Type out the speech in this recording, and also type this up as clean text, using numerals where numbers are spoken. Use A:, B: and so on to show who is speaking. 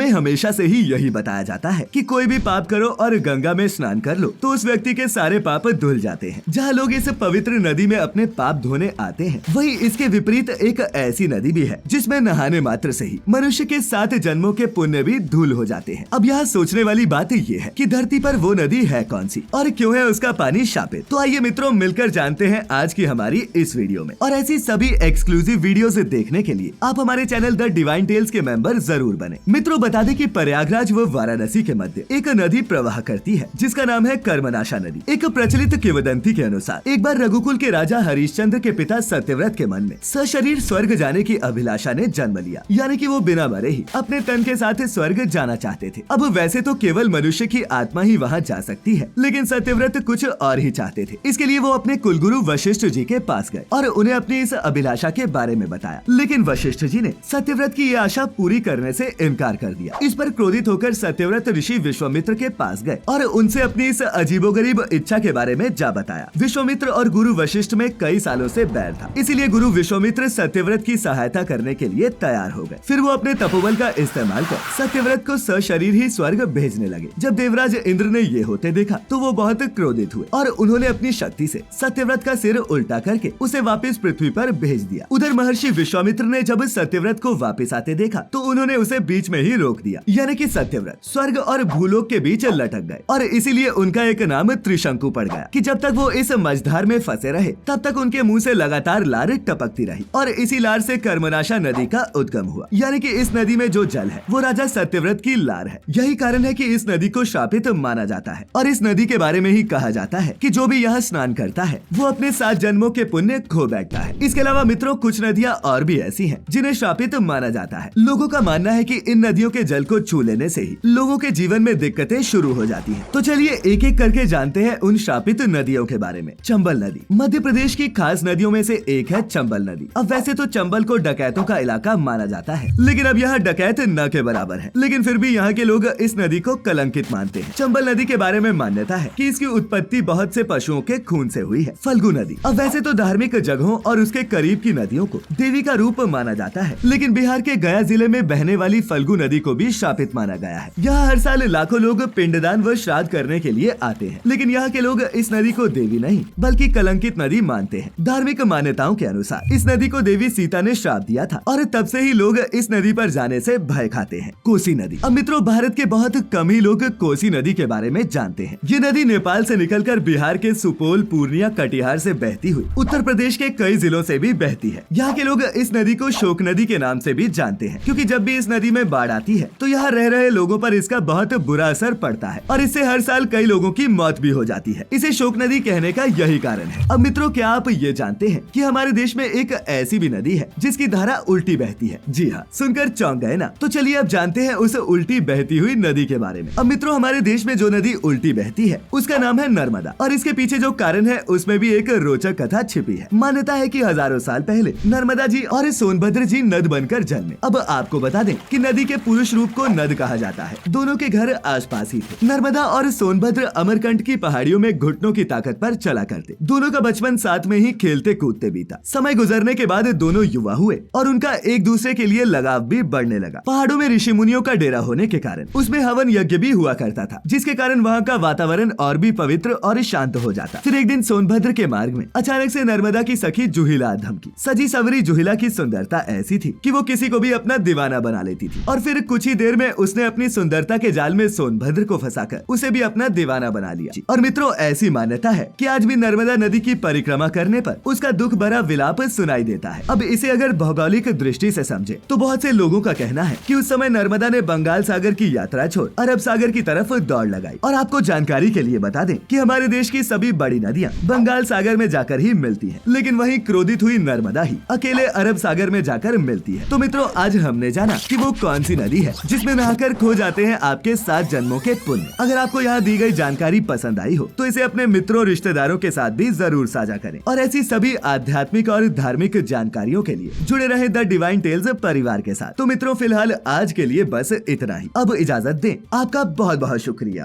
A: हमें हमेशा से ही यही बताया जाता है कि कोई भी पाप करो और गंगा में स्नान कर लो तो उस व्यक्ति के सारे पाप धुल जाते हैं। जहाँ लोग इस पवित्र नदी में अपने पाप धोने आते हैं, वही इसके विपरीत एक ऐसी नदी भी है जिसमें नहाने मात्र से ही मनुष्य के 7 जन्मों के पुण्य भी धूल हो जाते हैं। अब यहाँ सोचने वाली बात ये है कि धरती पर वो नदी है कौन सी और क्यों है उसका पानी शापित। तो आइए मित्रों मिलकर जानते हैं आज की हमारी इस वीडियो में। और ऐसी सभी एक्सक्लूसिव वीडियोस देखने के लिए आप हमारे चैनल द डिवाइन टेल्स के मेंबर जरूर बने। मित्रों बता दें कि प्रयागराज व वाराणसी के मध्य एक नदी प्रवाह करती है जिसका नाम है कर्मनाशा नदी। एक प्रचलित किंवदंती के अनुसार एक बार रघुकुल के राजा हरिश्चंद्र के पिता सत्यव्रत के मन में सशरीर स्वर्ग जाने की अभिलाषा ने जन्म लिया, यानी कि वो बिना मरे ही अपने तन के साथ स्वर्ग जाना चाहते थे। अब वैसे तो केवल मनुष्य की आत्मा ही वहाँ जा सकती है, लेकिन सत्यव्रत कुछ और ही चाहते थे। इसके लिए वो अपने कुलगुरु वशिष्ठ जी के पास गए और उन्हें अपनी इस अभिलाषा के बारे में बताया, लेकिन वशिष्ठ जी ने सत्यव्रत की ये आशा पूरी करने से इनकार कर दिया। इस पर क्रोधित होकर सत्यव्रत ऋषि विश्वामित्र के पास गए और उनसे अपनी इस अजीबोगरीब इच्छा के बारे में जा बताया। विश्वामित्र और गुरु वशिष्ठ में कई सालों से बैर था, इसीलिए गुरु विश्वामित्र सत्यव्रत की सहायता करने के लिए तैयार हो गए। फिर वो अपने तपोबल का इस्तेमाल कर सत्यव्रत को सशरीर ही स्वर्ग भेजने लगे। जब देवराज इंद्र ने ये होते देखा तो वो बहुत क्रोधित हुए और उन्होंने अपनी शक्ति से सत्यव्रत का सिर उल्टा करके उसे वापस पृथ्वी पर भेज दिया। उधर महर्षि विश्वामित्र ने जब सत्यव्रत को वापस आते देखा तो उन्होंने उसे बीच में ही रोक दिया, यानी कि सत्यव्रत स्वर्ग और भूलोक के बीच लटक गए और इसीलिए उनका एक नाम त्रिशंकु पड़ गया कि जब तक वो इस मझधार में फंसे रहे तब तक उनके मुंह से लगातार लार टपकती रही और इसी लार से कर्मनाशा नदी का उद्गम हुआ, यानी कि इस नदी में जो जल है वो राजा सत्यव्रत की लार है। यही कारण है कि इस नदी को शापित माना जाता है और इस नदी के बारे में ही कहा जाता है कि जो भी यहाँ स्नान करता है वो अपने 7 जन्मों के पुण्य खो बैठता है। इसके अलावा मित्रों कुछ नदियाँ और भी ऐसी हैं जिन्हें शापित माना जाता है। लोगों का मानना है कि इन नदियों के जल को छू लेने से ही लोगों के जीवन में दिक्कतें शुरू हो जाती हैं। तो चलिए एक एक करके जानते हैं उन शापित नदियों के बारे में। चंबल नदी मध्य प्रदेश की खास नदियों में से एक है चंबल नदी। अब वैसे तो चंबल को डकैतों का इलाका माना जाता है, लेकिन अब यहाँ डकैत न के बराबर है, लेकिन फिर भी यहाँ के लोग इस नदी को कलंकित मानते हैं। चंबल नदी के बारे में मान्यता है कि इसकी उत्पत्ति बहुत से पशुओं के खून से हुई है। फल्गु नदी अब वैसे तो धार्मिक जगहों और उसके करीब की नदियों को देवी का रूप माना जाता है, लेकिन बिहार के गया जिले में बहने वाली फल्गु नदी को भी शापित माना गया है। यहाँ हर साल लाखों लोग पिंडदान व श्राद्ध करने के लिए आते हैं, लेकिन यहाँ के लोग इस नदी को देवी नहीं बल्कि कलंकित नदी मानते हैं। धार्मिक मान्यताओं के अनुसार इस नदी को देवी सीता ने श्राप दिया था और तब से ही लोग इस नदी पर जाने से भय खाते हैं। कोसी नदी अब मित्रों भारत के बहुत कम ही लोग कोसी नदी के बारे में जानते हैं। ये नदी नेपाल से निकलकर बिहार के सुपौल, पूर्णिया, कटिहार से बहती हुई उत्तर प्रदेश के कई जिलों से भी बहती है। यहाँ के लोग इस नदी को शोक नदी के नाम से भी जानते हैं, क्योंकि जब भी इस नदी में बाढ़ आती है तो यहाँ रह रहे लोगों पर इसका बहुत बुरा असर पड़ता है और इससे हर साल कई लोगों की मौत भी हो जाती है। इसे शोक नदी कहने का यही कारण है। अब मित्रों क्या आप ये जानते हैं कि हमारे देश में एक ऐसी भी नदी है जिसकी धारा उल्टी बहती है? जी हाँ, सुनकर चौंक गए ना? तो चलिए अब जानते हैं उस उल्टी बहती हुई नदी के बारे में। अब मित्रों हमारे देश में जो नदी उल्टी बहती है उसका नाम है नर्मदा और इसके पीछे जो कारण है उसमें भी एक रोचक कथा छिपी है। मान्यता है कि हजारों साल पहले नर्मदा जी और सोनभद्र जी नद बनकर जन्मे। अब आपको बता दें कि नदी के पुरुष रूप को नद कहा जाता है। दोनों के घर आसपास ही थे। नर्मदा और सोनभद्र अमरकंटक की पहाड़ियों में घुटनों की ताकत पर चला करते। दोनों का बचपन साथ में ही खेलते कूदते बीता। समय गुजरने के बाद दोनों युवा हुए और उनका एक दूसरे के लिए लगाव भी बढ़ने लगा। पहाड़ों में ऋषि मुनियों का डेरा होने के कारण उसमें हवन यज्ञ भी हुआ करता था, जिसके कारण वहाँ का वातावरण और भी पवित्र और शांत हो जाता। फिर एक दिन सोनभद्र के मार्ग में अचानक से नर्मदा की सखी जुहिला धमकी। सजी सवरी जुहिला की सुंदरता ऐसी थी कि वो किसी को भी अपना दीवाना बना लेती थी और फिर कुछ ही देर में उसने अपनी सुंदरता के जाल में सोनभद्र को फंसाकर उसे भी अपना दीवाना बना लिया। और मित्रों ऐसी मान्यता है कि आज भी नर्मदा नदी की परिक्रमा करने पर उसका दुख भरा विलाप सुनाई देता है। अब इसे अगर भौगोलिक दृष्टि से समझे तो बहुत से लोगों का कहना है कि उस समय नर्मदा ने बंगाल सागर की यात्रा छोड़ अरब सागर की तरफ दौड़ लगाई। और आपको जानकारी के लिए बता दें कि हमारे देश की सभी बड़ी नदियाँ बंगाल सागर में जाकर ही मिलती है, लेकिन वही क्रोधित हुई नर्मदा ही अकेले अरब सागर में जाकर मिलती है। तो मित्रों आज हमने जाना कि वो कौन सी नदी है जिसमें नहाकर खो जाते हैं आपके 7 जन्मों के पुण्य। अगर आपको यहाँ दी गई जानकारी पसंद आई हो तो इसे अपने मित्रों रिश्तेदारों के साथ भी जरूर साझा करें और ऐसी सभी आध्यात्मिक और धार्मिक जानकारियों के लिए जुड़े रहे द डिवाइन टेल्स परिवार के साथ। तो मित्रों फिलहाल आज के लिए बस इतना ही। अब इजाजत दें। आपका बहुत बहुत शुक्रिया।